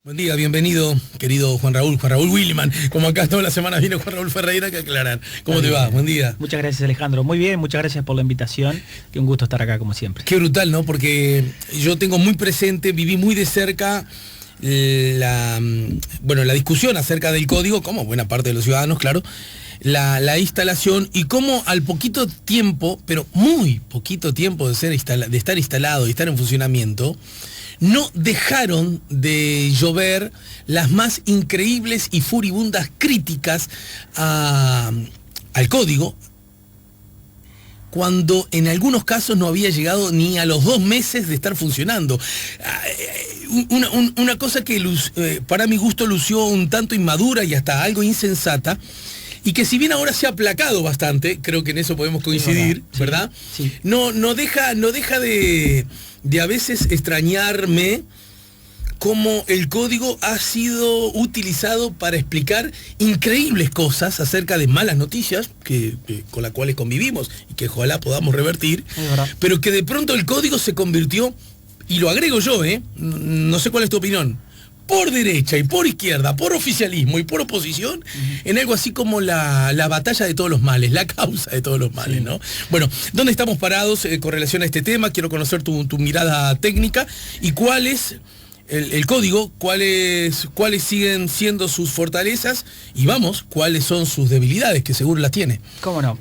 Buen día, bienvenido, querido Juan Raúl Williman. Como acá todas las semanas viene Juan Raúl Ferreira, que aclarar. ¿Cómo te va? Buen día. Muchas gracias, Alejandro. Muy bien, muchas gracias por la invitación. Que un gusto estar acá, como siempre. Qué brutal, ¿no? Porque yo tengo muy presente, viví muy de cerca la discusión acerca del código, como buena parte de los ciudadanos, claro, la instalación y cómo al poquito tiempo, pero muy poquito tiempo de estar instalado y estar en funcionamiento, no dejaron de llover las más increíbles y furibundas críticas al código, cuando en algunos casos no había llegado ni a los 2 meses de estar funcionando. Una cosa que para mi gusto lució un tanto inmadura y hasta algo insensata, y que si bien ahora se ha aplacado bastante, creo que en eso podemos coincidir, sí, ¿verdad? Sí. No deja de a veces extrañarme cómo el código ha sido utilizado para explicar increíbles cosas acerca de malas noticias con las cuales convivimos y que ojalá podamos revertir, pero que de pronto el código se convirtió, y lo agrego yo, no sé cuál es tu opinión, por derecha y por izquierda, por oficialismo y por oposición, en algo así como la batalla de todos los males, la causa de todos los males, ¿no? Bueno, ¿dónde estamos parados con relación a este tema? Quiero conocer tu mirada técnica y cuál es el código, cuáles siguen siendo sus fortalezas y cuáles son sus debilidades, que seguro las tiene. ¿Cómo no?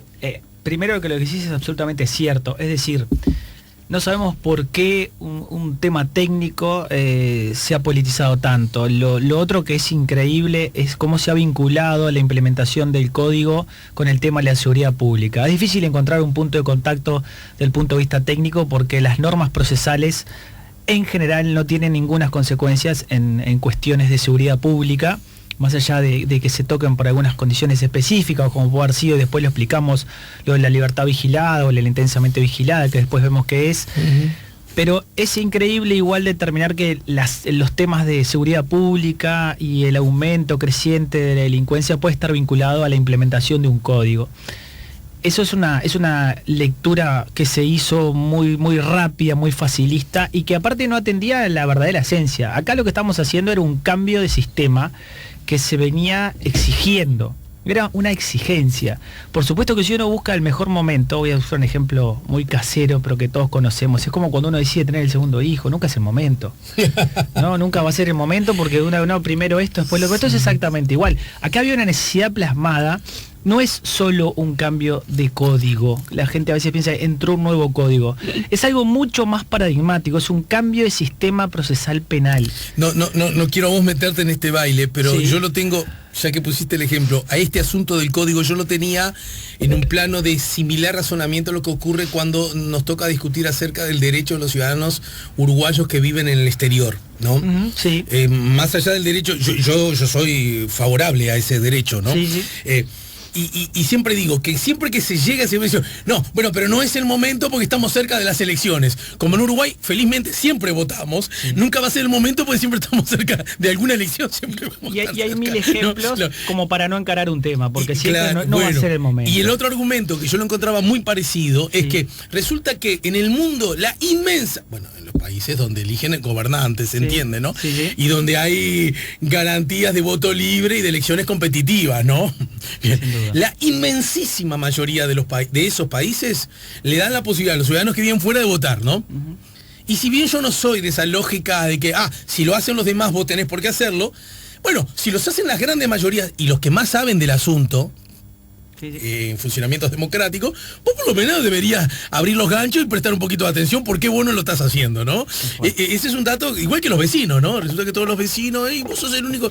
Primero, que lo que decís es absolutamente cierto, es decir, no sabemos por qué un tema técnico se ha politizado tanto. Lo otro que es increíble es cómo se ha vinculado la implementación del código con el tema de la seguridad pública. Es difícil encontrar un punto de contacto del punto de vista técnico porque las normas procesales en general no tienen ninguna consecuencias en cuestiones de seguridad pública, más allá de que se toquen por algunas condiciones específicas, como puede haber sido, después lo explicamos, lo de la libertad vigilada o la intensamente vigilada, que después vemos que es. Pero es increíble igual determinar que los temas de seguridad pública y el aumento creciente de la delincuencia puede estar vinculado a la implementación de un código. Eso es una lectura que se hizo muy, muy rápida, muy facilista y que aparte no atendía a la verdadera esencia. Acá lo que estamos haciendo era un cambio de sistema que se venía exigiendo. Era una exigencia. Por supuesto que si uno busca el mejor momento, voy a usar un ejemplo muy casero, pero que todos conocemos, es como cuando uno decide tener el segundo hijo, nunca es el momento. No, nunca va a ser el momento porque uno primero esto, después lo otro. Esto es exactamente igual. Acá había una necesidad plasmada. No es solo un cambio de código. La gente a veces piensa, entró un nuevo código. Es algo mucho más paradigmático, es un cambio de sistema procesal penal. No quiero a vos meterte en este baile, pero sí, yo lo tengo, ya que pusiste el ejemplo, a este asunto del código yo lo tenía en un plano de similar razonamiento a lo que ocurre cuando nos toca discutir acerca del derecho de los ciudadanos uruguayos que viven en el exterior, ¿no? Sí. Más allá del derecho, yo soy favorable a ese derecho, ¿no? Sí. Y siempre digo que siempre que se llega, siempre digo, no, bueno, pero no es el momento porque estamos cerca de las elecciones. Como en Uruguay, felizmente siempre votamos, nunca va a ser el momento porque siempre estamos cerca de alguna elección. Siempre y hay mil ejemplos como para no encarar un tema, porque siempre claro, no va a ser el momento. Y el otro argumento que yo lo encontraba muy parecido es que resulta que en el mundo, la inmensa, bueno, en los países donde eligen gobernantes, se entiende, ¿no? Y donde hay garantías de voto libre y de elecciones competitivas, ¿no? Bien. La inmensísima mayoría de esos países le dan la posibilidad a los ciudadanos que viven fuera de votar, ¿no? Y si bien yo no soy de esa lógica de que, si lo hacen los demás vos tenés por qué hacerlo, bueno, si los hacen las grandes mayorías y los que más saben del asunto, en funcionamientos democráticos, vos por lo menos deberías abrir los ganchos y prestar un poquito de atención por qué vos no lo estás haciendo, ¿no? Ese es un dato igual que los vecinos, ¿no? Resulta que todos los vecinos, vos sos el único,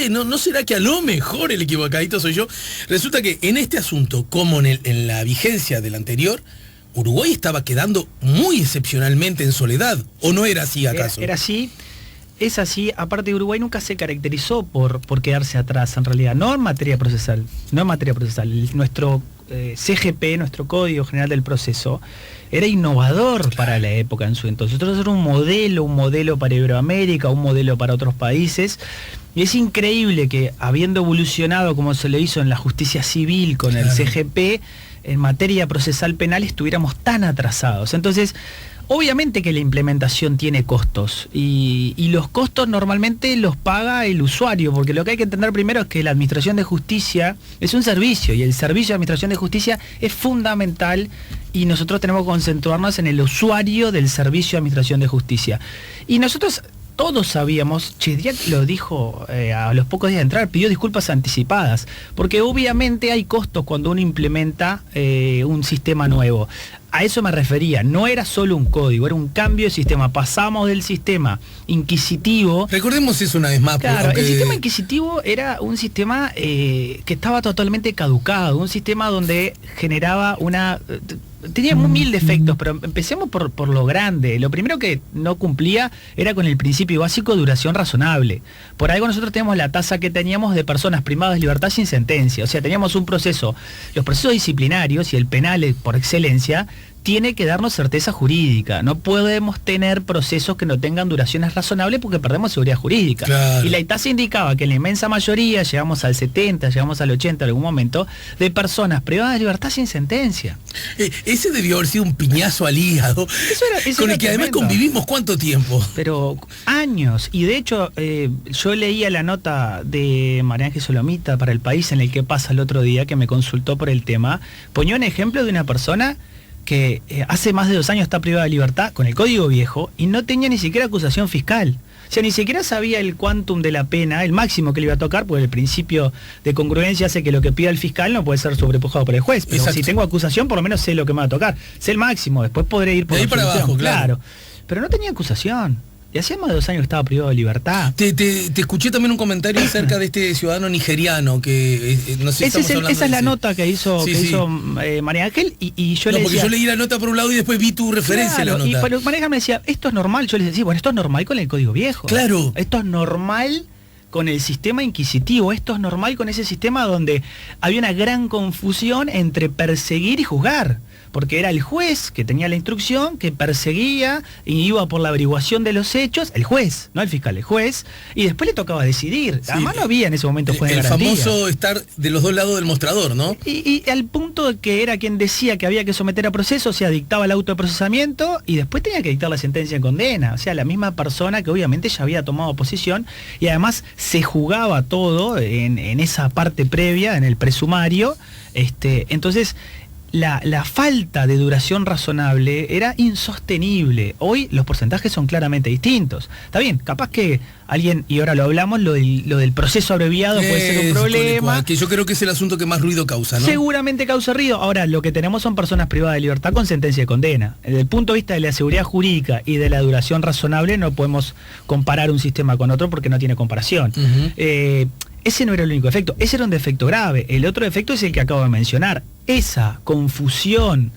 ¿no será que a lo mejor el equivocadito soy yo? Resulta que en este asunto, como en la vigencia del anterior, Uruguay estaba quedando muy excepcionalmente en soledad, ¿o no era así acaso? Era así. Es así, aparte Uruguay nunca se caracterizó por quedarse atrás en realidad, no en materia procesal. Nuestro CGP, nuestro Código General del Proceso, era innovador para la época en su entonces. Nosotros era un modelo para Iberoamérica, un modelo para otros países. Y es increíble que habiendo evolucionado como se le hizo en la justicia civil con el CGP, en materia procesal penal estuviéramos tan atrasados. Entonces, Obviamente que la implementación tiene costos y los costos normalmente los paga el usuario, porque lo que hay que entender primero es que la Administración de Justicia es un servicio y el servicio de Administración de Justicia es fundamental y nosotros tenemos que concentrarnos en el usuario del servicio de Administración de Justicia. Y nosotros todos sabíamos, Chediak lo dijo a los pocos días de entrar, pidió disculpas anticipadas, porque obviamente hay costos cuando uno implementa un sistema nuevo. A eso me refería, no era solo un código, era un cambio de sistema. Pasamos del sistema inquisitivo. Recordemos eso una vez más. Claro, el sistema inquisitivo era un sistema que estaba totalmente caducado, un sistema donde generaba tenía mil defectos, pero empecemos por lo grande. Lo primero que no cumplía era con el principio básico de duración razonable. Por algo nosotros tenemos la tasa que teníamos de personas privadas de libertad sin sentencia. O sea, teníamos un proceso, los procesos disciplinarios y el penal por excelencia, tiene que darnos certeza jurídica. No podemos tener procesos que no tengan duraciones razonables porque perdemos seguridad jurídica. Claro. Y la tasa indicaba que en la inmensa mayoría, llegamos al 70, llegamos al 80 en algún momento, de personas privadas de libertad sin sentencia. Ese debió haber sido un piñazo al hígado, eso con el que además convivimos ¿cuánto tiempo? Pero años. Y de hecho, yo leía la nota de María Ángel Solomita para El País, en el que pasa el otro día, que me consultó por el tema. Ponía un ejemplo de una persona que hace más de 2 años está privada de libertad con el código viejo y no tenía ni siquiera acusación fiscal. O sea, ni siquiera sabía el quantum de la pena, el máximo que le iba a tocar, porque el principio de congruencia hace que lo que pida el fiscal no puede ser sobrepujado por el juez. Pero si tengo acusación, por lo menos sé lo que me va a tocar. Sé el máximo, después podré ir por de ahí para abajo, claro. Pero no tenía acusación. Y hacía más de 2 años que estaba privado de libertad. Te escuché también un comentario acerca de este ciudadano nigeriano que no sé si esa es la nota que hizo María Ángel y yo le decía... porque yo leí la nota por un lado y después vi tu referencia a la nota. Y María Ángel me decía, esto es normal. Yo le decía, bueno, esto es normal con el código viejo. Claro. Esto es normal con el sistema inquisitivo, esto es normal con ese sistema donde había una gran confusión entre perseguir y juzgar. Porque era el juez que tenía la instrucción, que perseguía y iba por la averiguación de los hechos, el juez, no el fiscal, el juez, y después le tocaba decidir. Sí, además no había en ese momento juez de garantía. El famoso estar de los dos lados del mostrador, ¿no? Y al punto de que era quien decía que había que someter a proceso, o sea, dictaba el auto de procesamiento y después tenía que dictar la sentencia de condena. O sea, la misma persona que obviamente ya había tomado posición y además se jugaba todo en esa parte previa, en el presumario. Entonces... La falta de duración razonable era insostenible. Hoy los porcentajes son claramente distintos. Está bien, capaz que alguien, y ahora lo hablamos, lo del proceso abreviado puede ser un problema. Que yo creo que es el asunto que más ruido causa, ¿no? Seguramente causa ruido. Ahora, lo que tenemos son personas privadas de libertad con sentencia de condena. Desde el punto de vista de la seguridad jurídica y de la duración razonable, no podemos comparar un sistema con otro porque no tiene comparación. Ese no era el único defecto, ese era un defecto grave. El otro defecto es el que acabo de mencionar. Esa confusión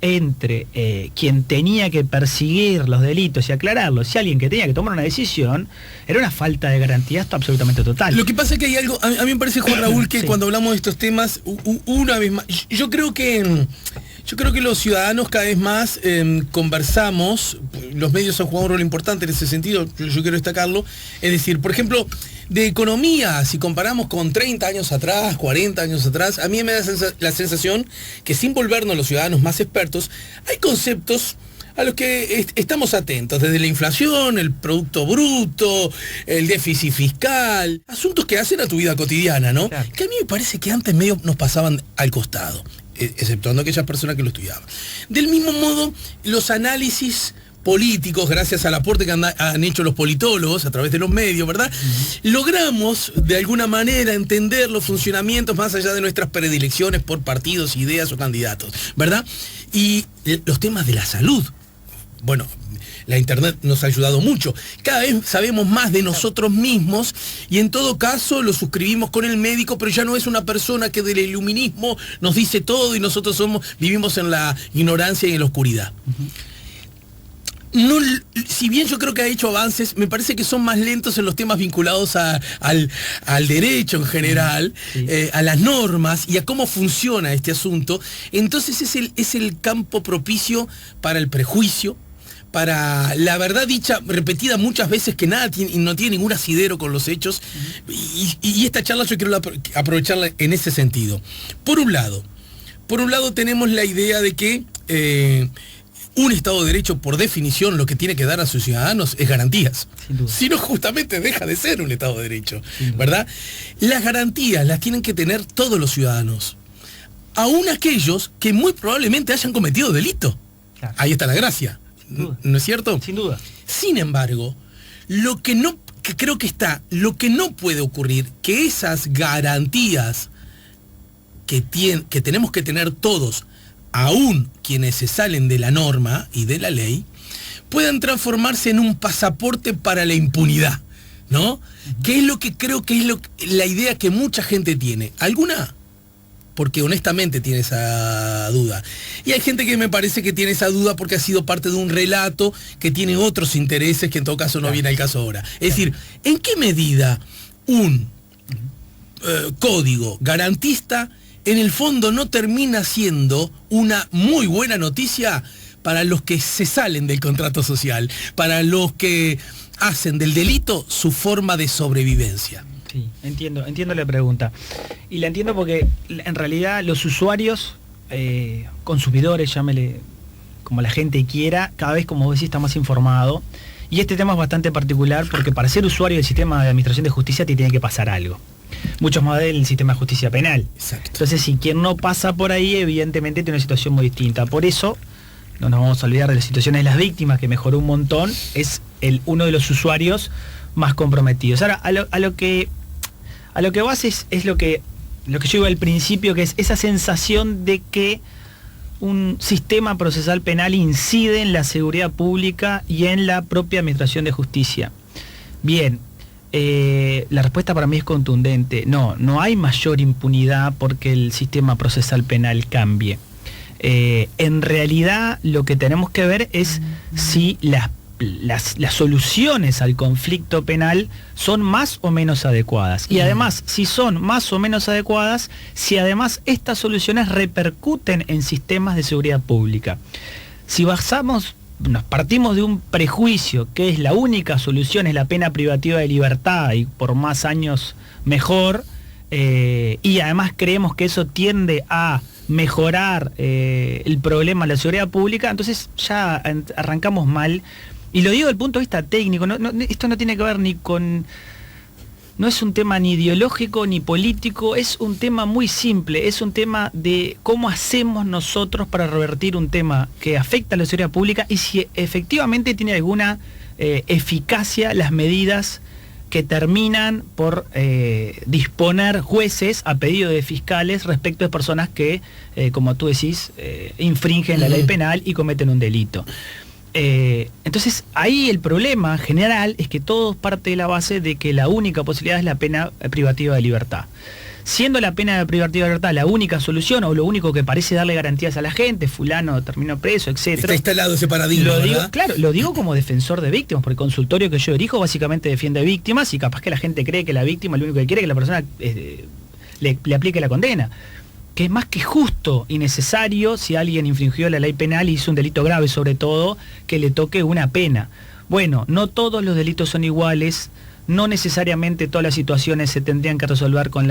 entre quien tenía que perseguir los delitos y aclararlos y alguien que tenía que tomar una decisión, era una falta de garantía absolutamente total. Lo que pasa es que hay algo, a mí me parece, Juan Raúl, que sí, cuando hablamos de estos temas, una vez más, yo creo que los ciudadanos cada vez más conversamos, los medios han jugado un rol importante en ese sentido, yo quiero destacarlo, es decir, por ejemplo, de economía, si comparamos con 30 años atrás, 40 años atrás, a mí me da la sensación que sin volvernos los ciudadanos más expertos, hay conceptos a los que estamos atentos, desde la inflación, el producto bruto, el déficit fiscal, asuntos que hacen a tu vida cotidiana, ¿no? Claro. Que a mí me parece que antes medio nos pasaban al costado, exceptuando aquellas personas que lo estudiaban. Del mismo modo, los análisis políticos, gracias al aporte que han hecho los politólogos a través de los medios, ¿verdad? Logramos de alguna manera entender los funcionamientos más allá de nuestras predilecciones por partidos, ideas o candidatos, ¿verdad? Y los temas de la salud. Bueno, la internet nos ha ayudado mucho. Cada vez sabemos más de nosotros mismos y en todo caso lo suscribimos con el médico, pero ya no es una persona que del iluminismo nos dice todo y nosotros vivimos en la ignorancia y en la oscuridad. No, si bien yo creo que ha hecho avances, me parece que son más lentos en los temas vinculados al derecho en general, sí, a las normas y a cómo funciona este asunto. Entonces es el campo propicio para el prejuicio, para la verdad dicha, repetida muchas veces, que no tiene ningún asidero con los hechos. Y esta charla yo quiero aprovecharla en ese sentido. Por un lado tenemos la idea de que un Estado de Derecho, por definición, lo que tiene que dar a sus ciudadanos es garantías. Si no, justamente deja de ser un Estado de Derecho, ¿verdad? Las garantías las tienen que tener todos los ciudadanos, aún aquellos que muy probablemente hayan cometido delito. Claro. Ahí está la gracia, ¿no es cierto? Sin duda. Sin embargo, lo que no puede ocurrir, que esas garantías que tenemos que tener todos, aún quienes se salen de la norma y de la ley, puedan transformarse en un pasaporte para la impunidad, ¿no? Que es lo que creo que es la idea que mucha gente tiene. ¿Alguna? Porque honestamente tiene esa duda. Y hay gente que me parece que tiene esa duda porque ha sido parte de un relato que tiene otros intereses que en todo caso no viene al caso ahora. Es decir, ¿en qué medida un código garantista en el fondo no termina siendo una muy buena noticia para los que se salen del contrato social, para los que hacen del delito su forma de sobrevivencia? Sí, entiendo la pregunta. Y la entiendo porque en realidad los usuarios, consumidores, llámele como la gente quiera, cada vez, como vos decís, está más informado. Y este tema es bastante particular porque para ser usuario del sistema de administración de justicia te tiene que pasar algo. Muchos más del sistema de justicia penal. Exacto. Entonces, si quien no pasa por ahí, evidentemente tiene una situación muy distinta. Por eso, no nos vamos a olvidar de las situaciones de las víctimas, que mejoró un montón, es uno de los usuarios más comprometidos. Ahora, a lo que vas es lo que yo iba al principio, que es esa sensación de que un sistema procesal penal incide en la seguridad pública y en la propia administración de justicia. Bien, la respuesta para mí es contundente. No hay mayor impunidad porque el sistema procesal penal cambie. En realidad lo que tenemos que ver es si las soluciones al conflicto penal son más o menos adecuadas. Y además, si son más o menos adecuadas, si además estas soluciones repercuten en sistemas de seguridad pública. Si nos partimos de un prejuicio que es la única solución es la pena privativa de libertad y por más años mejor, y además creemos que eso tiende a mejorar el problema de la seguridad pública, entonces ya arrancamos mal. Y lo digo desde el punto de vista técnico, esto no tiene que ver no es un tema ni ideológico ni político, es un tema muy simple, es un tema de cómo hacemos nosotros para revertir un tema que afecta a la seguridad pública y si efectivamente tiene alguna eficacia las medidas que terminan por disponer jueces a pedido de fiscales respecto de personas que, como tú decís, infringen la ley penal y cometen un delito. Entonces ahí el problema general es que todo parte de la base de que la única posibilidad es la pena privativa de libertad. Siendo la pena privativa de libertad la única solución o lo único que parece darle garantías a la gente, fulano terminó preso, etc. Está instalado ese paradigma, lo digo como defensor de víctimas, porque el consultorio que yo dirijo básicamente defiende víctimas y capaz que la gente cree que la víctima lo único que quiere es que la persona le aplique la condena. Que es más que justo y necesario si alguien infringió la ley penal y hizo un delito grave sobre todo, que le toque una pena. Bueno, no todos los delitos son iguales, no necesariamente todas las situaciones se tendrían que resolver con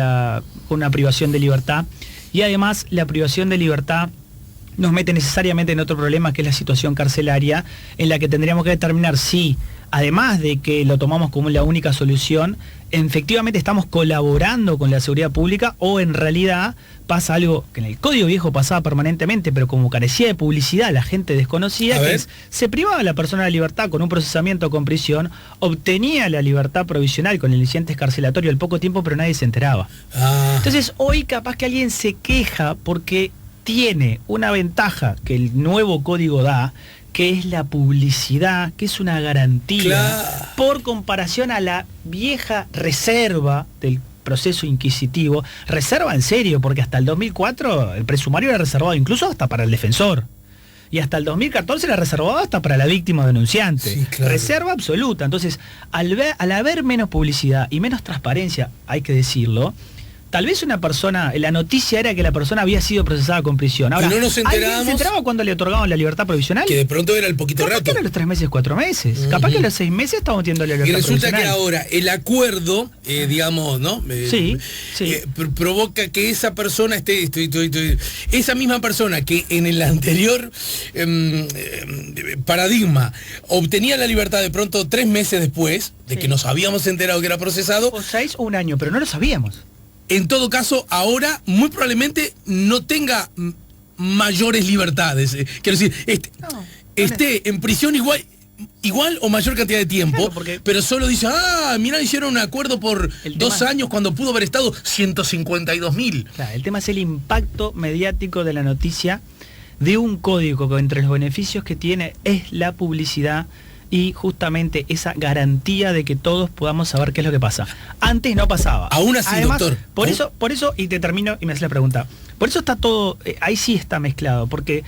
una privación de libertad y además la privación de libertad nos mete necesariamente en otro problema que es la situación carcelaria en la que tendríamos que determinar si, además de que lo tomamos como la única solución, efectivamente estamos colaborando con la seguridad pública o en realidad pasa algo que en el Código Viejo pasaba permanentemente, pero como carecía de publicidad, la gente desconocía, que se privaba a la persona de la libertad con un procesamiento con prisión, obtenía la libertad provisional con el incidente escarcelatorio al poco tiempo, pero nadie se enteraba. Entonces hoy capaz que alguien se queja porque tiene una ventaja que el nuevo código da, que es la publicidad, que es una garantía, por comparación a la vieja reserva del proceso inquisitivo, reserva en serio, porque hasta el 2004 el presumario era reservado incluso hasta para el defensor, y hasta el 2014 era reservado hasta para la víctima denunciante. Sí, claro. Reserva absoluta. Entonces, al haber menos publicidad y menos transparencia, hay que decirlo, Tal vez una persona, la noticia era que la persona había sido procesada con prisión. Ahora, y no nos enterábamos. ¿alguien se enteraba cuando le otorgaban la libertad provisional? Que de pronto era el poquito rato. Capaz que era los 3 meses, 4 meses. Capaz que a los 6 meses estamos teniendo la libertad provisional. Y resulta que ahora el acuerdo, digamos, ¿no? Provoca que esa persona esa misma persona que en el anterior paradigma obtenía la libertad de pronto 3 meses después de que nos habíamos enterado que era procesado. O 6 o 1 año, pero no lo sabíamos. En todo caso, ahora muy probablemente no tenga mayores libertades. Quiero decir, esté en prisión igual o mayor cantidad de tiempo, claro, pero solo dice, mira, hicieron un acuerdo por 2 años cuando pudo haber estado 152.000. Claro, el tema es el impacto mediático de la noticia de un código que entre los beneficios que tiene es la publicidad y justamente esa garantía de que todos podamos saber qué es lo que pasa. Antes no pasaba. Aún así, además, doctor. Por eso, y te termino y me haces la pregunta, por eso está todo, ahí sí está mezclado, porque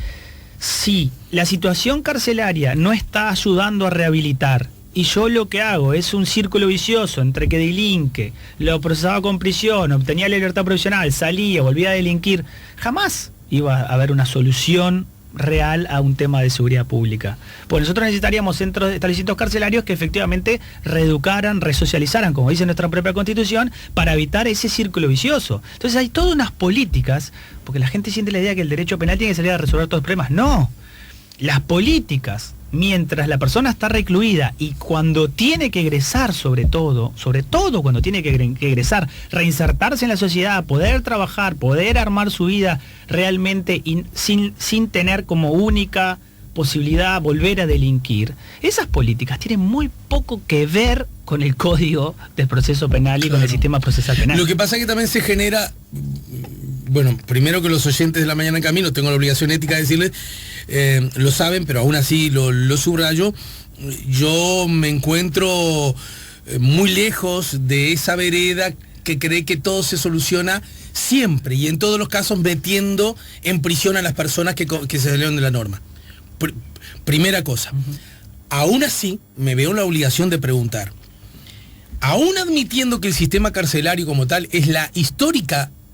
si la situación carcelaria no está ayudando a rehabilitar, y yo lo que hago es un círculo vicioso entre que delinque, lo procesaba con prisión, obtenía la libertad provisional, salía, volvía a delinquir, jamás iba a haber una solución real a un tema de seguridad pública. Pues nosotros necesitaríamos establecimientos carcelarios que efectivamente reeducaran, resocializaran, como dice nuestra propia Constitución, para evitar ese círculo vicioso. Entonces hay todas unas políticas, porque la gente siente la idea que el derecho penal tiene que salir a resolver todos los problemas. No, las políticas, mientras la persona está recluida y cuando tiene que egresar, sobre todo cuando tiene que egresar, reinsertarse en la sociedad, poder trabajar, poder armar su vida realmente sin tener como única posibilidad volver a delinquir, esas políticas tienen muy poco que ver con el Código del Proceso Penal y con el sistema procesal penal. Lo que pasa es que también se genera, bueno, primero que los oyentes de La Mañana en Camino, tengo la obligación ética de decirles, lo saben, pero aún así lo subrayo, yo me encuentro muy lejos de esa vereda que cree que todo se soluciona siempre y en todos los casos metiendo en prisión a las personas que se salieron de la norma. Primera cosa. Aún así, me veo la obligación de preguntar, aún admitiendo que el sistema carcelario como tal es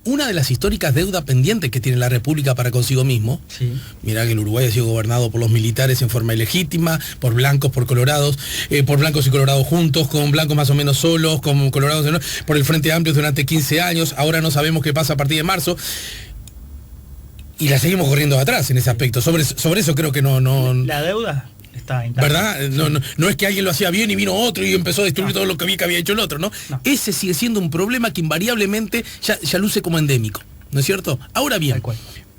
una de las históricas deudas pendientes que tiene la República para consigo mismo. Sí. Mirá que el Uruguay ha sido gobernado por los militares en forma ilegítima, por blancos, por colorados, por blancos y colorados juntos, con blancos más o menos solos, con colorados por el Frente Amplio durante 15 años, ahora no sabemos qué pasa a partir de marzo. Y la seguimos corriendo atrás en ese aspecto. Sobre eso creo que no. La deuda está intacta. ¿Verdad? No es que alguien lo hacía bien y vino otro y empezó a destruir todo lo que había hecho el otro, ¿no? Ese sigue siendo un problema que invariablemente ya luce como endémico, ¿no es cierto? Ahora bien,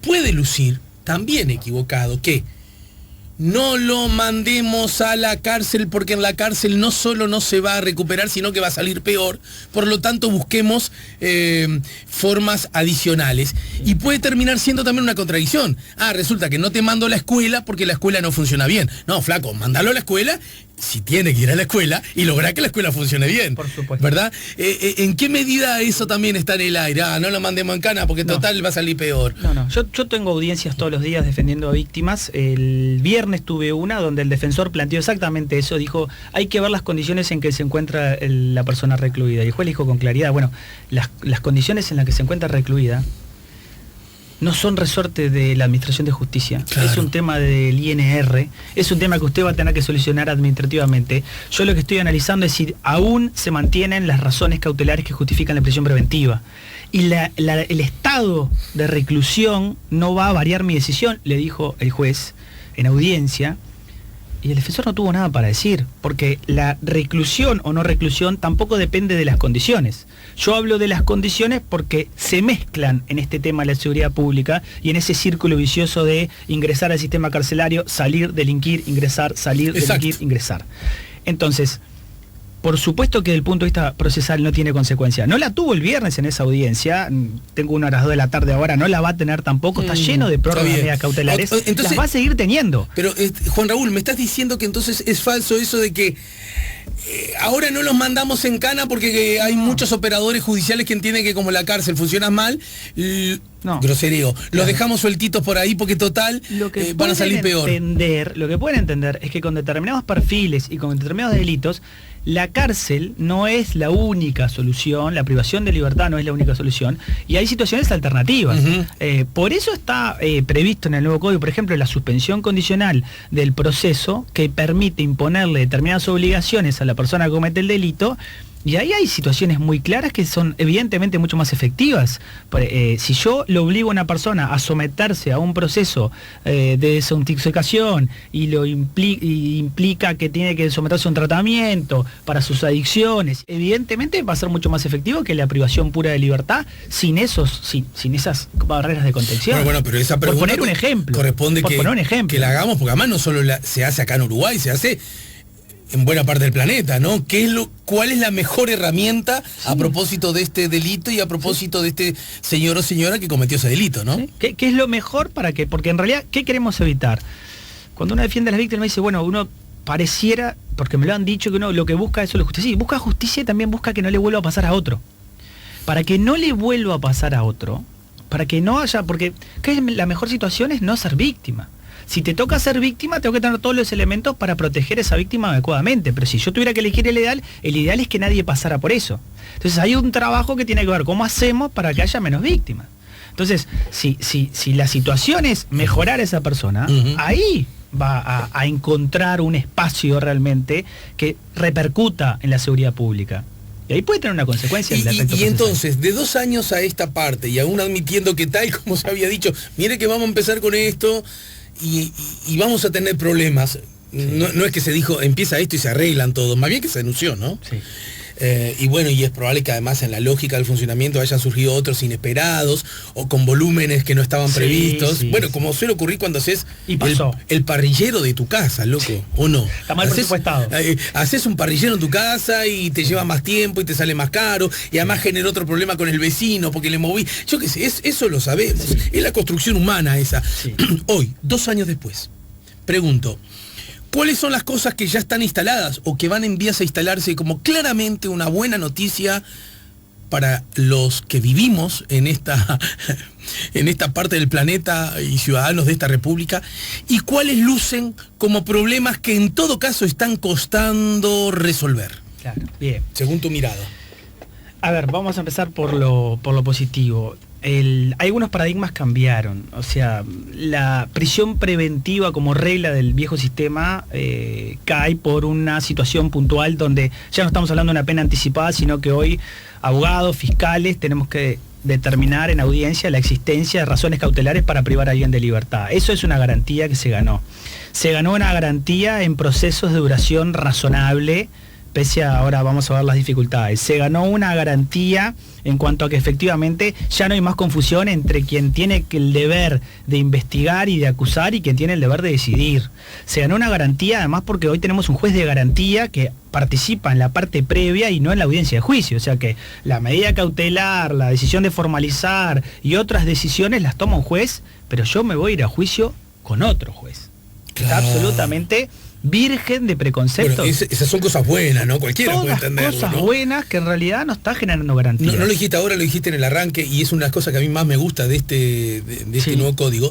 puede lucir también equivocado que no lo mandemos a la cárcel porque en la cárcel no solo no se va a recuperar, sino que va a salir peor. Por lo tanto, busquemos formas adicionales. Y puede terminar siendo también una contradicción. Resulta que no te mando a la escuela porque la escuela no funciona bien. No, flaco, mándalo a la escuela si tiene que ir a la escuela y lograr que la escuela funcione bien. Por supuesto. ¿Verdad? ¿En qué medida eso también está en el aire? No lo mandemos en cana porque total va a salir peor. No. Yo tengo audiencias todos los días defendiendo a víctimas. El viernes tuve una donde el defensor planteó exactamente eso. Dijo, hay que ver las condiciones en que se encuentra la persona recluida. Y el juez le dijo con claridad, bueno, las condiciones en las que se encuentra recluida no son resorte de la Administración de Justicia. Claro. Es un tema del INR, es un tema que usted va a tener que solucionar administrativamente. Yo lo que estoy analizando es si aún se mantienen las razones cautelares que justifican la prisión preventiva. Y el estado de reclusión no va a variar mi decisión, le dijo el juez en audiencia. Y el defensor no tuvo nada para decir, porque la reclusión o no reclusión tampoco depende de las condiciones. Yo hablo de las condiciones porque se mezclan en este tema de la seguridad pública y en ese círculo vicioso de ingresar al sistema carcelario, salir, delinquir, ingresar, salir, delinquir, ingresar. Entonces, por supuesto que desde el punto de vista procesal no tiene consecuencia. No la tuvo el viernes en esa audiencia, tengo una a las 2 de la tarde ahora, no la va a tener tampoco, está lleno de prórrogas medidas cautelares, entonces, las va a seguir teniendo. Pero Juan Raúl, me estás diciendo que entonces es falso eso de que ahora no los mandamos en cana porque hay muchos operadores judiciales que entienden que como la cárcel funciona mal, groserío. Los dejamos sueltitos por ahí porque total van a salir peor. Lo que pueden entender es que con determinados perfiles y con determinados delitos, la cárcel no es la única solución, la privación de libertad no es la única solución, y hay situaciones alternativas. Por eso está previsto en el nuevo código, por ejemplo, la suspensión condicional del proceso, que permite imponerle determinadas obligaciones a la persona que comete el delito. Y ahí hay situaciones muy claras que son evidentemente mucho más efectivas. Si yo le obligo a una persona a someterse a un proceso de desintoxicación y lo implica que tiene que someterse a un tratamiento para sus adicciones, evidentemente va a ser mucho más efectivo que la privación pura de libertad sin esas barreras de contención. Bueno, pero esa pregunta, por poner un ejemplo, corresponde que la hagamos, porque además no solo se hace acá en Uruguay, se hace en buena parte del planeta, ¿no? ¿Cuál es la mejor herramienta a propósito de este delito y a propósito de este señor o señora que cometió ese delito, ¿no? ¿Sí? ¿Qué es lo mejor para qué? Porque en realidad, ¿qué queremos evitar? Cuando uno defiende a las víctimas, dice, bueno, uno pareciera, porque me lo han dicho, que uno lo que busca es la justicia. Sí, busca justicia y también busca que no le vuelva a pasar a otro. Para que no le vuelva a pasar a otro, para que no haya, porque ¿qué es la mejor situación? Es no ser víctima. Si te toca ser víctima, tengo que tener todos los elementos para proteger a esa víctima adecuadamente. Pero si yo tuviera que elegir el ideal es que nadie pasara por eso. Entonces hay un trabajo que tiene que ver cómo hacemos para que haya menos víctimas. Entonces, si la situación es mejorar a esa persona, ahí va a encontrar un espacio realmente que repercuta en la seguridad pública. Y ahí puede tener una consecuencia. Y entonces, de 2 años a esta parte, y aún admitiendo que tal como se había dicho, mire que vamos a empezar con esto, y vamos a tener problemas. No es que se dijo, empieza esto y se arreglan todo, más bien que se denunció, ¿no? Sí. Y bueno, y es probable que además en la lógica del funcionamiento hayan surgido otros inesperados o con volúmenes que no estaban previstos. Bueno, como suele ocurrir cuando haces el parrillero de tu casa, loco, ¿o no? Está mal presupuestado. Haces un parrillero en tu casa y te lleva más tiempo y te sale más caro, y además genera otro problema con el vecino porque le moví. Yo qué sé, eso lo sabemos. Es la construcción humana esa. Hoy, 2 años después, pregunto, ¿cuáles son las cosas que ya están instaladas o que van en vías a instalarse como claramente una buena noticia para los que vivimos en esta parte del planeta y ciudadanos de esta república? ¿Y cuáles lucen como problemas que en todo caso están costando resolver? Claro, bien. Según tu mirada. A ver, vamos a empezar por lo positivo. Algunos paradigmas cambiaron, o sea, la prisión preventiva como regla del viejo sistema cae por una situación puntual donde ya no estamos hablando de una pena anticipada, sino que hoy abogados, fiscales, tenemos que determinar en audiencia la existencia de razones cautelares para privar a alguien de libertad. Eso es una garantía que se ganó. Se ganó una garantía en procesos de duración razonable, pese a ahora vamos a ver las dificultades. Se ganó una garantía en cuanto a que efectivamente ya no hay más confusión entre quien tiene el deber de investigar y de acusar y quien tiene el deber de decidir. Se ganó una garantía además porque hoy tenemos un juez de garantía que participa en la parte previa y no en la audiencia de juicio. O sea que la medida cautelar, la decisión de formalizar y otras decisiones las toma un juez, pero yo me voy a ir a juicio con otro juez. Claro. Está absolutamente virgen de preconceptos. Bueno, esas son cosas buenas, ¿no? Cualquiera puede entenderlo, cosas buenas que en realidad no está generando garantías. No lo dijiste ahora, lo dijiste en el arranque, y es una de las cosas que a mí más me gusta de este nuevo código,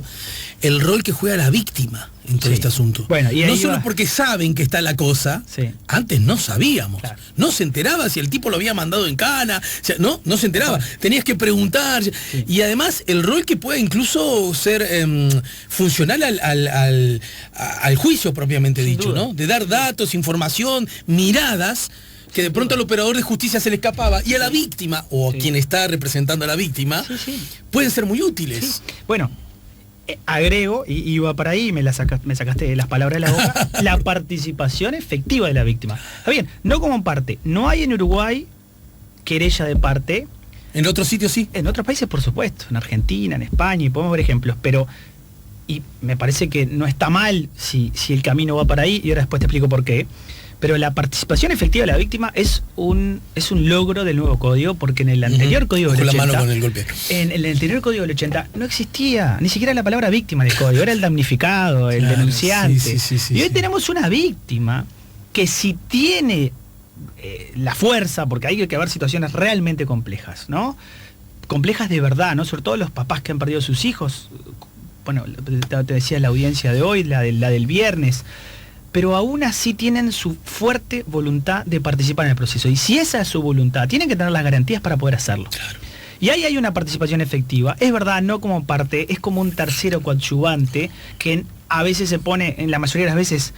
el rol que juega la víctima en todo este asunto. Bueno, y no solo porque saben que está la cosa, antes no sabíamos. Claro. No se enteraba si el tipo lo había mandado en cana, o sea, no se enteraba. Tenías que preguntar. Y además el rol que puede incluso ser funcional al juicio propiamente dicho, ¿no? De dar datos, información, miradas, que de pronto al operador de justicia se le escapaba, y a la víctima, o a quien está representando a la víctima, pueden ser muy útiles. Bueno, agrego, y iba para ahí, me sacaste las palabras de la boca, la participación efectiva de la víctima. Está bien, no como parte. No hay en Uruguay querella de parte. ¿En otros sitios sí? En otros países, por supuesto. En Argentina, en España, y podemos ver ejemplos. Pero, y me parece que no está mal si el camino va para ahí, y ahora después te explico por qué. Pero la participación efectiva de la víctima es un logro del nuevo código, porque en el anterior código del 80... Con la mano con el golpe. En el anterior código del 80 no existía ni siquiera la palabra víctima en el código, era el damnificado, el denunciante. Y hoy tenemos una víctima que si tiene la fuerza, porque hay que ver situaciones realmente complejas, ¿no? complejas de verdad, ¿no? Sobre todo los papás que han perdido a sus hijos. Bueno, te decía la audiencia de hoy, la del viernes, pero aún así tienen su fuerte voluntad de participar en el proceso. Y si esa es su voluntad, tienen que tener las garantías para poder hacerlo. Claro. Y ahí hay una participación efectiva. Es verdad, no como parte, es como un tercero coadyuvante que a veces se pone, en la mayoría de las veces,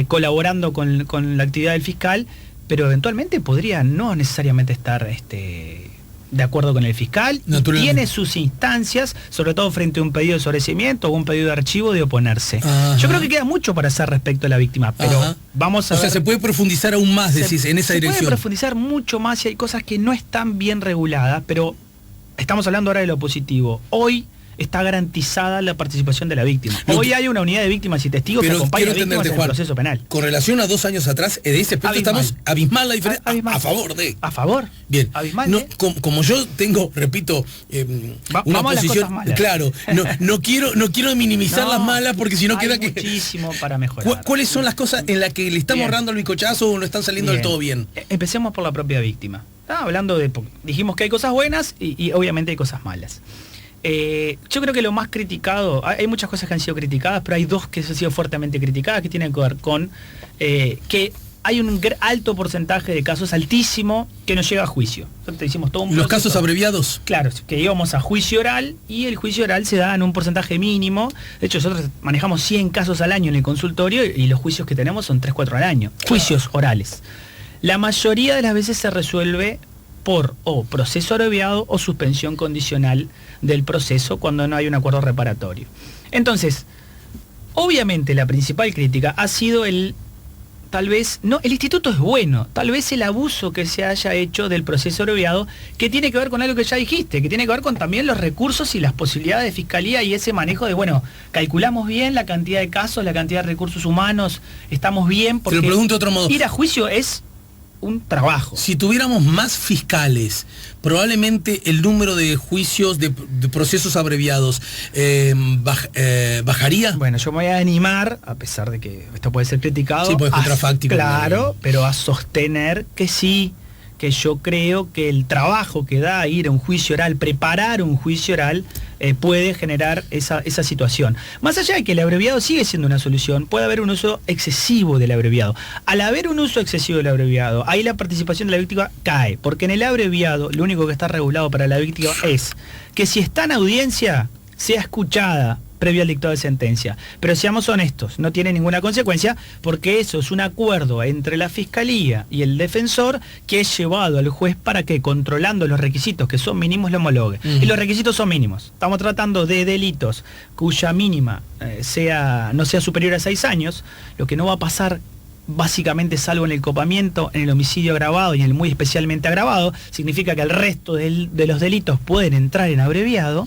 colaborando con la actividad del fiscal, pero eventualmente podría no necesariamente estar de acuerdo con el fiscal, tiene sus instancias, sobre todo frente a un pedido de sobreseimiento o un pedido de archivo, de oponerse. Ajá. Yo creo que queda mucho para hacer respecto a la víctima, pero vamos a ver. O sea, se puede profundizar aún más, decís, en esa dirección. Se puede profundizar mucho más y hay cosas que no están bien reguladas, pero estamos hablando ahora de lo positivo. Hoy está garantizada la participación de la víctima. Hoy hay una unidad de víctimas y testigos que acompañan a víctimas en el proceso penal. Con relación a 2 años atrás, de ese aspecto estamos abismal la diferencia. A favor de. A favor. Bien. Abismal. No, como yo tengo, repito, una posición. Claro, no quiero minimizar las malas porque si no queda que. Muchísimo para mejorar. ¿Cuáles son las cosas en las que le estamos ahorrando el bicochazo o no están saliendo del todo bien? Empecemos por la propia víctima. Hablando de. Dijimos que hay cosas buenas y obviamente hay cosas malas. Yo creo que lo más criticado, hay muchas cosas que han sido criticadas, pero hay 2 que han sido fuertemente criticadas, que tienen que ver con que hay un alto porcentaje de casos, altísimo, que no llega a juicio. Entonces, hicimos todo un proceso. ¿Los casos abreviados? Claro, que íbamos a juicio oral y el juicio oral se da en un porcentaje mínimo. De hecho, nosotros manejamos 100 casos al año en el consultorio y los juicios que tenemos son 3-4 al año. Juicios orales. La mayoría de las veces se resuelve por o proceso abreviado o suspensión condicional del proceso cuando no hay un acuerdo reparatorio. Entonces, obviamente la principal crítica ha sido el instituto es bueno, tal vez el abuso que se haya hecho del proceso abreviado, que tiene que ver con algo que ya dijiste, que tiene que ver con también los recursos y las posibilidades de fiscalía y ese manejo de, calculamos bien la cantidad de casos, la cantidad de recursos humanos, estamos bien, porque te lo pregunto de otro modo. Ir a juicio es un trabajo. Si tuviéramos más fiscales, probablemente el número de juicios, de procesos abreviados, bajaría. Bueno, yo me voy a animar, a pesar de que esto puede ser criticado. Sí, pues contrafáctico. Claro, pero a sostener que sí, que yo creo que el trabajo que da ir a un juicio oral, preparar un juicio oral, puede generar esa situación. Más allá de que el abreviado sigue siendo una solución, puede haber un uso excesivo del abreviado. Al haber un uso excesivo del abreviado, ahí la participación de la víctima cae, porque en el abreviado lo único que está regulado para la víctima es que si está en audiencia, sea escuchada previo al dictado de sentencia. Pero seamos honestos, no tiene ninguna consecuencia porque eso es un acuerdo entre la Fiscalía y el defensor que es llevado al juez para que, controlando los requisitos que son mínimos, lo homologue. Y los requisitos son mínimos. Estamos tratando de delitos cuya mínima no sea superior a 6 años, lo que no va a pasar básicamente, salvo en el copamiento, en el homicidio agravado y en el muy especialmente agravado, significa que el resto de los delitos pueden entrar en abreviado,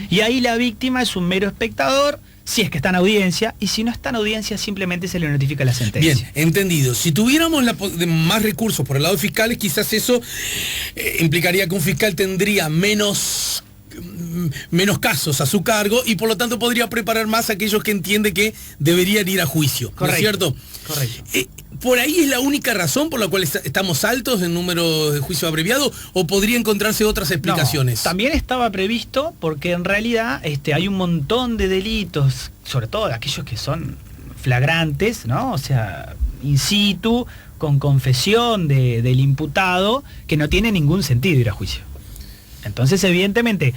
y ahí la víctima es un mero espectador, si es que está en audiencia, y si no está en audiencia simplemente se le notifica la sentencia. Bien, entendido. Si tuviéramos más recursos por el lado de fiscales, quizás eso implicaría que un fiscal tendría menos casos a su cargo y por lo tanto podría preparar más a aquellos que entiende que deberían ir a juicio. Correcto, ¿no es cierto? Correcto. ¿Por ahí es la única razón por la cual estamos altos en número de juicio abreviado o podría encontrarse otras explicaciones? No, también estaba previsto porque en realidad hay un montón de delitos, sobre todo aquellos que son flagrantes, ¿no? O sea, in situ, con confesión del imputado, que no tiene ningún sentido ir a juicio. Entonces, evidentemente,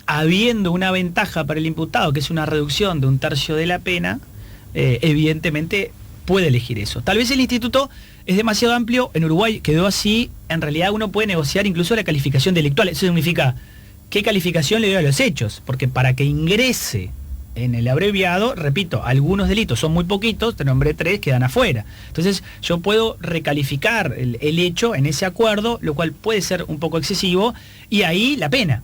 habiendo una ventaja para el imputado, que es una reducción de 1/3 de la pena, evidentemente puede elegir eso. Tal vez el instituto es demasiado amplio, en Uruguay quedó así, en realidad uno puede negociar incluso la calificación delictual. Eso significa qué calificación le doy a los hechos, porque para que ingrese en el abreviado, repito, algunos delitos son muy poquitos, te nombré 3, quedan afuera. Entonces yo puedo recalificar el hecho en ese acuerdo, lo cual puede ser un poco excesivo, y ahí la pena,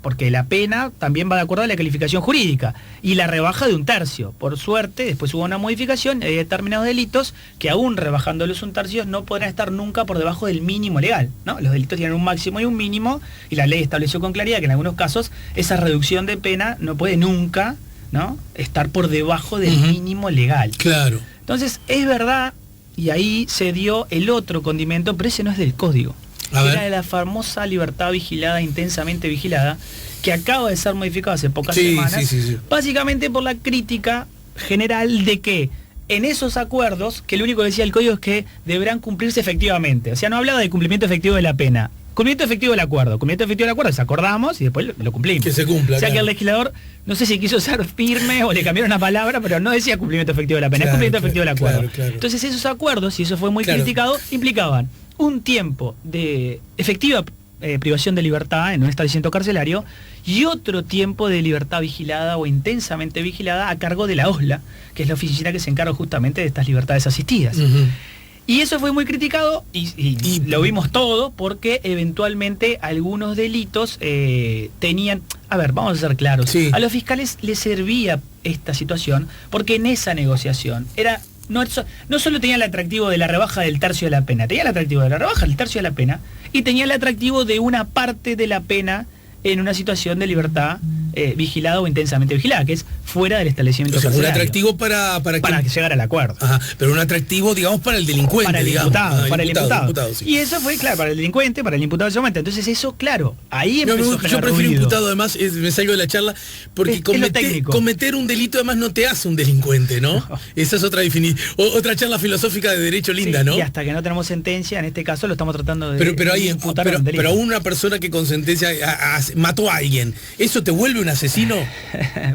porque la pena también va de acuerdo a la calificación jurídica, y la rebaja de 1/3. Por suerte, después hubo una modificación, hay determinados delitos que aún rebajándolos 1/3 no podrán estar nunca por debajo del mínimo legal, ¿no? Los delitos tienen un máximo y un mínimo, y la ley estableció con claridad que en algunos casos esa reducción de pena no puede nunca, ¿no?, estar por debajo del mínimo legal. Claro. Entonces, es verdad, y ahí se dio el otro condimento, pero ese no es del código. que era la famosa libertad vigilada, intensamente vigilada, que acaba de ser modificada hace pocas semanas, básicamente por la crítica general de que en esos acuerdos, que lo único que decía el código es que deberán cumplirse efectivamente. O sea, no hablaba de cumplimiento efectivo de la pena. Cumplimiento efectivo del acuerdo. Cumplimiento efectivo del acuerdo es acordamos y después lo cumplimos. Que se cumpla. O sea, que el legislador, no sé si quiso ser firme o le cambiaron una palabra, pero no decía cumplimiento efectivo de la pena, es cumplimiento efectivo del acuerdo. Entonces esos acuerdos, y eso fue muy criticado, implicaban un tiempo de efectiva privación de libertad en un establecimiento carcelario y otro tiempo de libertad vigilada o intensamente vigilada a cargo de la OSLA, que es la oficina que se encarga justamente de estas libertades asistidas. Y eso fue muy criticado y lo vimos todo porque eventualmente algunos delitos tenían... A ver, vamos a ser claros. A los fiscales les servía esta situación porque en esa negociación era... No solo tenía el atractivo de la rebaja del tercio de la pena, tenía el atractivo de la rebaja del tercio de la pena y tenía el atractivo de una parte de la pena en una situación de libertad vigilada o intensamente vigilada, que es fuera del establecimiento carcelario. Un atractivo para que llegara al acuerdo. Ajá, pero un atractivo, digamos, para el delincuente, para el imputado, para el imputado. Sí. Y eso fue, claro, para el delincuente, para el imputado de ese momento. Entonces eso, claro, ahí empezó a generar yo prefiero ruido. imputado, además, me salgo de la charla, porque cometer un delito además no te hace un delincuente, ¿no? Esa es otra definición, otra charla filosófica de derecho linda, ¿no? Y hasta que no tenemos sentencia, en este caso lo estamos tratando de pero una persona que con sentencia mató a alguien, ¿eso te vuelve un asesino?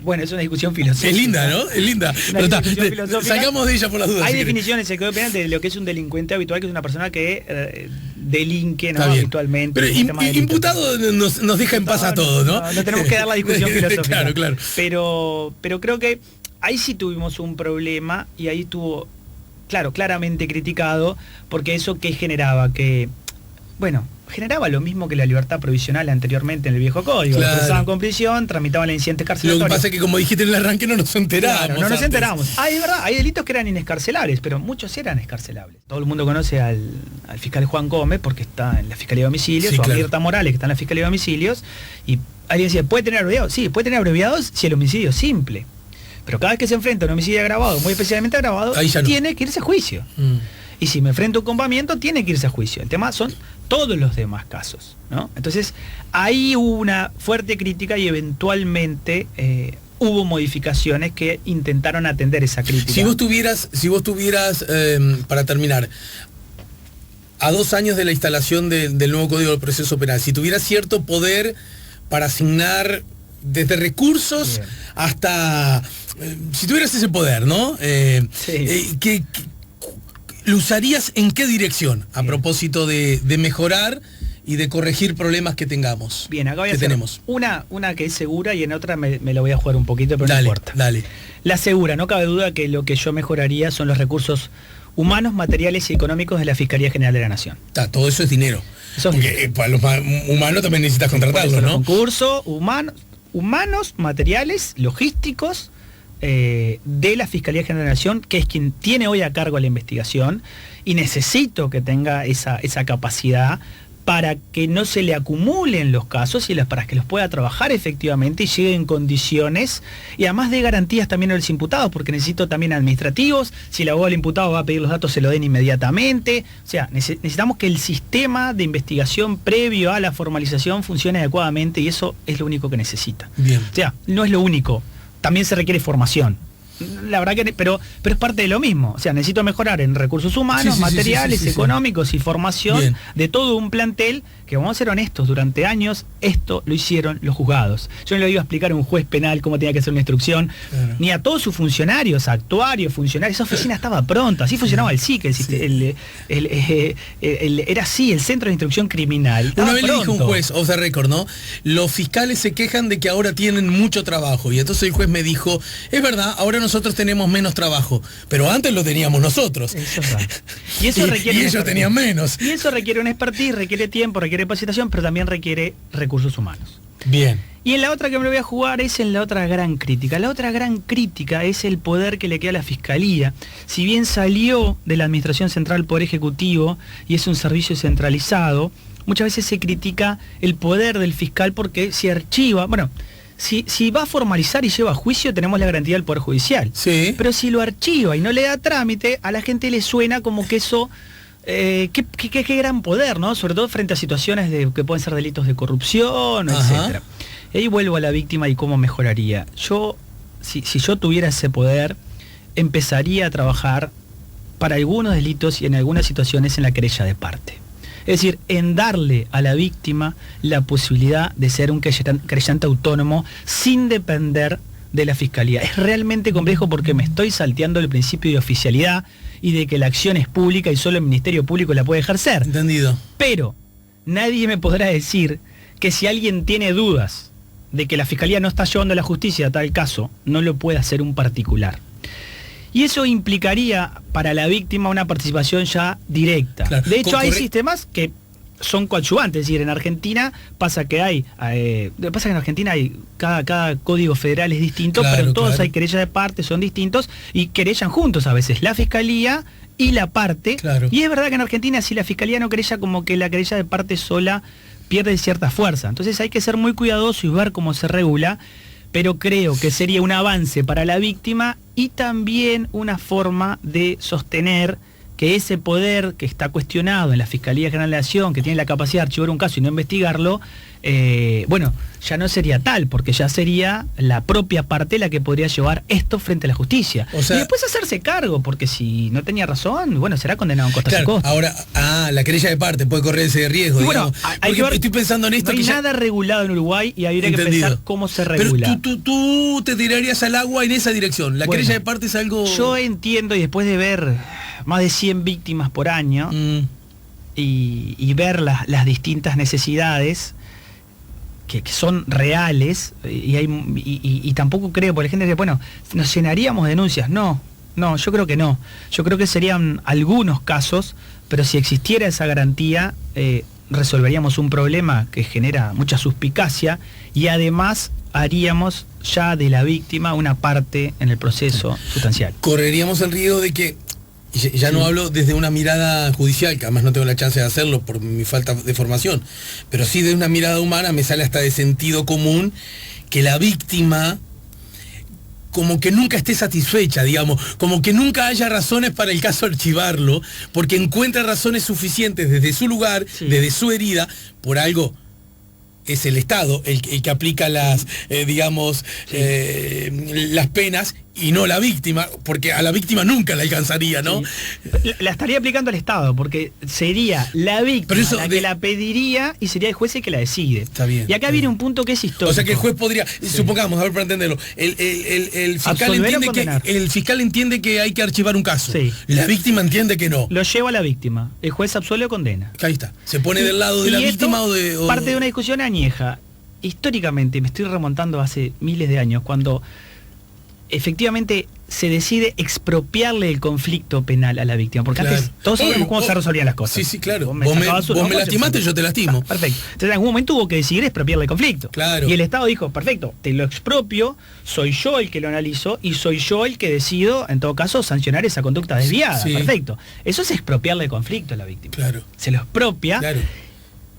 Bueno, es una discusión filosófica. Es linda, ¿no? Es linda. Sacamos de ella por las dudas. Hay definiciones en el Código Penal de lo que es un delincuente habitual, que es una persona que delinque, ¿no? Habitualmente. Pero imputado nos deja en paz a todos, ¿no? No tenemos que dar la discusión filosófica. Claro. Pero creo que ahí sí tuvimos un problema y ahí estuvo, claramente criticado, porque eso que generaba generaba lo mismo que la libertad provisional anteriormente en el viejo código. Lo procesaban con prisión, tramitaban la incidente carcelatorio. Lo que pasa es que, como dijiste en el arranque, no nos enteramos. No nos enteramos. Es verdad, hay delitos que eran inescarcelables, pero muchos eran escarcelables. Todo el mundo conoce al fiscal Juan Gómez, porque está en la Fiscalía de Homicidios, o a Mirta Morales, que está en la Fiscalía de Homicidios, y alguien decía, ¿puede tener abreviados? Sí, puede tener abreviados si el homicidio es simple. Pero cada vez que se enfrenta a un homicidio agravado, muy especialmente agravado, tiene que irse a juicio. Y si me enfrento a un compamiento, tiene que irse a juicio. El tema son todos los demás casos, ¿no? Entonces, ahí hubo una fuerte crítica y eventualmente hubo modificaciones que intentaron atender esa crítica. Si vos tuvieras, para terminar, a 2 años de la instalación del nuevo Código del Proceso Penal, si tuvieras cierto poder para asignar desde recursos hasta... si tuvieras ese poder, ¿no? ¿Lo usarías en qué dirección? A propósito de mejorar y de corregir problemas que tengamos. Bien, acá voy a hacer una que es segura y en otra me la voy a jugar un poquito, pero no importa. Dale. La segura, no cabe duda que lo que yo mejoraría son los recursos humanos, materiales y económicos de la Fiscalía General de la Nación. Todo eso es dinero. Porque para los humanos también necesitas contratarlos, ¿no? Concurso, humanos, materiales, logísticos, de la Fiscalía General de la Nación, que es quien tiene hoy a cargo la investigación, y necesito que tenga esa capacidad para que no se le acumulen los casos y para que los pueda trabajar efectivamente y llegue en condiciones, y además de garantías también a los imputados, porque necesito también administrativos. Si el abogado del imputado va a pedir los datos, se lo den inmediatamente. O sea, necesitamos que el sistema de investigación previo a la formalización funcione adecuadamente, y eso es lo único que necesita. Bien. O sea, no es lo único, también se requiere formación. La verdad que, pero es parte de lo mismo. O sea, necesito mejorar en recursos humanos, materiales, económicos y formación de todo un plantel que, vamos a ser honestos, durante años esto lo hicieron los juzgados. Yo no le iba a explicar a un juez penal cómo tenía que hacer una instrucción, ni a todos sus funcionarios, actuarios, funcionarios. Esa oficina estaba pronta, así funcionaba el SIC, era así, el Centro de Instrucción Criminal. Una vez le dijo un juez, off the record, ¿no? Los fiscales se quejan de que ahora tienen mucho trabajo, y entonces el juez me dijo, es verdad, ahora nosotros tenemos menos trabajo, pero antes lo teníamos nosotros. Eso es verdad. Y eso requiere ellos tenían menos. Y eso requiere una expertise, requiere tiempo, requiere capacitación, pero también requiere recursos humanos. Bien. Y en la otra que me lo voy a jugar es en la otra gran crítica. La otra gran crítica es el poder que le queda a la Fiscalía. Si bien salió de la Administración Central del Poder Ejecutivo y es un servicio centralizado, muchas veces se critica el poder del fiscal porque se archiva... Si va a formalizar y lleva a juicio, tenemos la garantía del Poder Judicial. Sí. Pero si lo archiva y no le da trámite, a la gente le suena como que eso Qué gran poder, ¿no? Sobre todo frente a situaciones que pueden ser delitos de corrupción, etcétera. Y ahí vuelvo a la víctima y cómo mejoraría. Si yo tuviera ese poder, empezaría a trabajar para algunos delitos y en algunas situaciones en la querella de parte. Es decir, en darle a la víctima la posibilidad de ser un creyente autónomo sin depender de la fiscalía. Es realmente complejo porque me estoy salteando el principio de oficialidad y de que la acción es pública y solo el Ministerio Público la puede ejercer. Entendido. Pero nadie me podrá decir que si alguien tiene dudas de que la fiscalía no está llevando a la justicia a tal caso, no lo puede hacer un particular. Y eso implicaría para la víctima una participación ya directa. Claro. De hecho, hay sistemas que son coadyuvantes, es decir, en Argentina pasa que en Argentina hay cada código federal es distinto, claro, pero todos hay querellas de parte, son distintos y querellan juntos a veces la fiscalía y la parte. Claro. Y es verdad que en Argentina si la fiscalía no querella, como que la querella de parte sola pierde cierta fuerza. Entonces hay que ser muy cuidadoso y ver cómo se regula, pero creo que sería un avance para la víctima y también una forma de sostener que ese poder que está cuestionado en la Fiscalía General de la Nación, que tiene la capacidad de archivar un caso y no investigarlo, ya no sería tal, porque ya sería la propia parte la que podría llevar esto frente a la justicia. O sea, y después hacerse cargo, porque si no tenía razón, será condenado en costas y costas. Ahora, la querella de parte puede correr ese riesgo, digamos. Estoy pensando en esto. No hay nada regulado en Uruguay y habría que pensar cómo se regula. Pero tú te tirarías al agua en esa dirección. La querella de parte es algo... Yo entiendo, y después de ver más de 100 víctimas por año y ver las distintas necesidades que son reales, y tampoco creo, porque la gente dice, ¿nos llenaríamos de denuncias? No, yo creo que no. Yo creo que serían algunos casos, pero si existiera esa garantía, resolveríamos un problema que genera mucha suspicacia y además haríamos ya de la víctima una parte en el proceso sustancial. Correríamos el riesgo de que, ya no hablo desde una mirada judicial, que además no tengo la chance de hacerlo por mi falta de formación, pero sí de una mirada humana, me sale hasta de sentido común, que la víctima como que nunca esté satisfecha, digamos, como que nunca haya razones para el caso archivarlo, porque encuentra razones suficientes desde su lugar, desde su herida, por algo. Es el Estado el que aplica las penas y no la víctima, porque a la víctima nunca la alcanzaría, ¿no? Sí. La estaría aplicando el Estado, porque sería la víctima que la pediría y sería el juez el que la decide. Está bien. Y acá viene un punto que es histórico. O sea que el juez podría, supongamos, a ver para entenderlo, el fiscal entiende que hay que archivar un caso. Sí. La víctima entiende que no. Lo lleva a la víctima. El juez absuelve o condena. Ahí está. ¿Se pone del lado de la víctima o de...? Parte de una discusión añeja. Históricamente, me estoy remontando hace miles de años, cuando efectivamente se decide expropiarle el conflicto penal a la víctima, porque antes todos sabemos cómo se resolvían las cosas. Sí, claro. Vos me lastimaste, yo te lastimo. Perfecto. Entonces en algún momento hubo que decidir expropiarle el conflicto. Claro. Y el Estado dijo, perfecto, te lo expropio, soy yo el que lo analizo y soy yo el que decido, en todo caso, sancionar esa conducta desviada. Sí. Perfecto. Eso es expropiarle el conflicto a la víctima. Claro. Se lo expropia. Claro.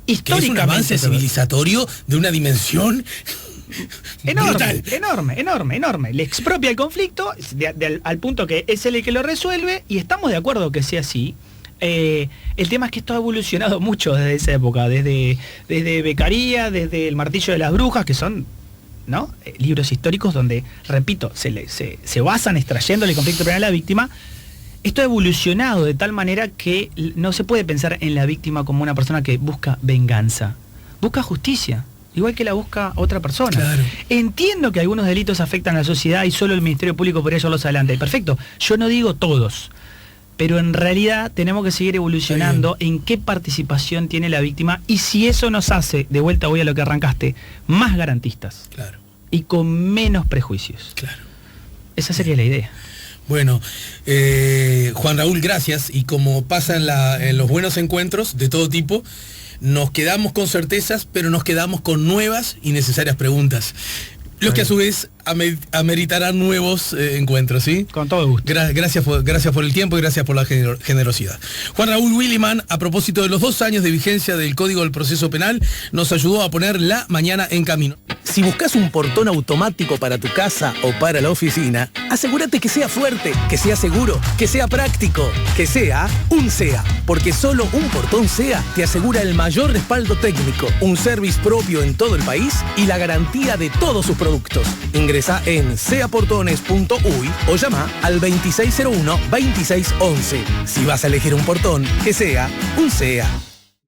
Históricamente, que es un avance civilizatorio de una dimensión enorme. Le expropia el conflicto al punto que es él el que lo resuelve y estamos de acuerdo que sea así. El tema es que esto ha evolucionado mucho desde esa época, desde Beccaria, desde El martillo de las brujas, que son libros históricos donde, repito, se basan extrayéndole el conflicto penal a la víctima. Esto ha evolucionado de tal manera que no se puede pensar en la víctima como una persona que busca venganza. Busca justicia, igual que la busca otra persona. Claro. Entiendo que algunos delitos afectan a la sociedad y solo el Ministerio Público podría llevarlos adelante. Perfecto, yo no digo todos, pero en realidad tenemos que seguir evolucionando en qué participación tiene la víctima y si eso nos hace, de vuelta voy a lo que arrancaste, más garantistas. Claro. Y con menos prejuicios. Claro. Esa sería la idea. Bueno, Juan Raúl, gracias. Y como pasa en los buenos encuentros de todo tipo, nos quedamos con certezas, pero nos quedamos con nuevas y necesarias preguntas. Los que a su vez ameritarán nuevos encuentros, ¿sí? Con todo gusto. Gracias por el tiempo y gracias por la generosidad. Juan Raúl Williman, a propósito de los 2 años de vigencia del Código del Proceso Penal, nos ayudó a poner la mañana en camino. Si buscas un portón automático para tu casa o para la oficina, asegúrate que sea fuerte, que sea seguro, que sea práctico, que sea un SEA. Porque solo un portón SEA te asegura el mayor respaldo técnico, un service propio en todo el país y la garantía de todos sus productos. Ingresa en seaportones.uy o llama al 2601-2611. Si vas a elegir un portón, que sea un SEA.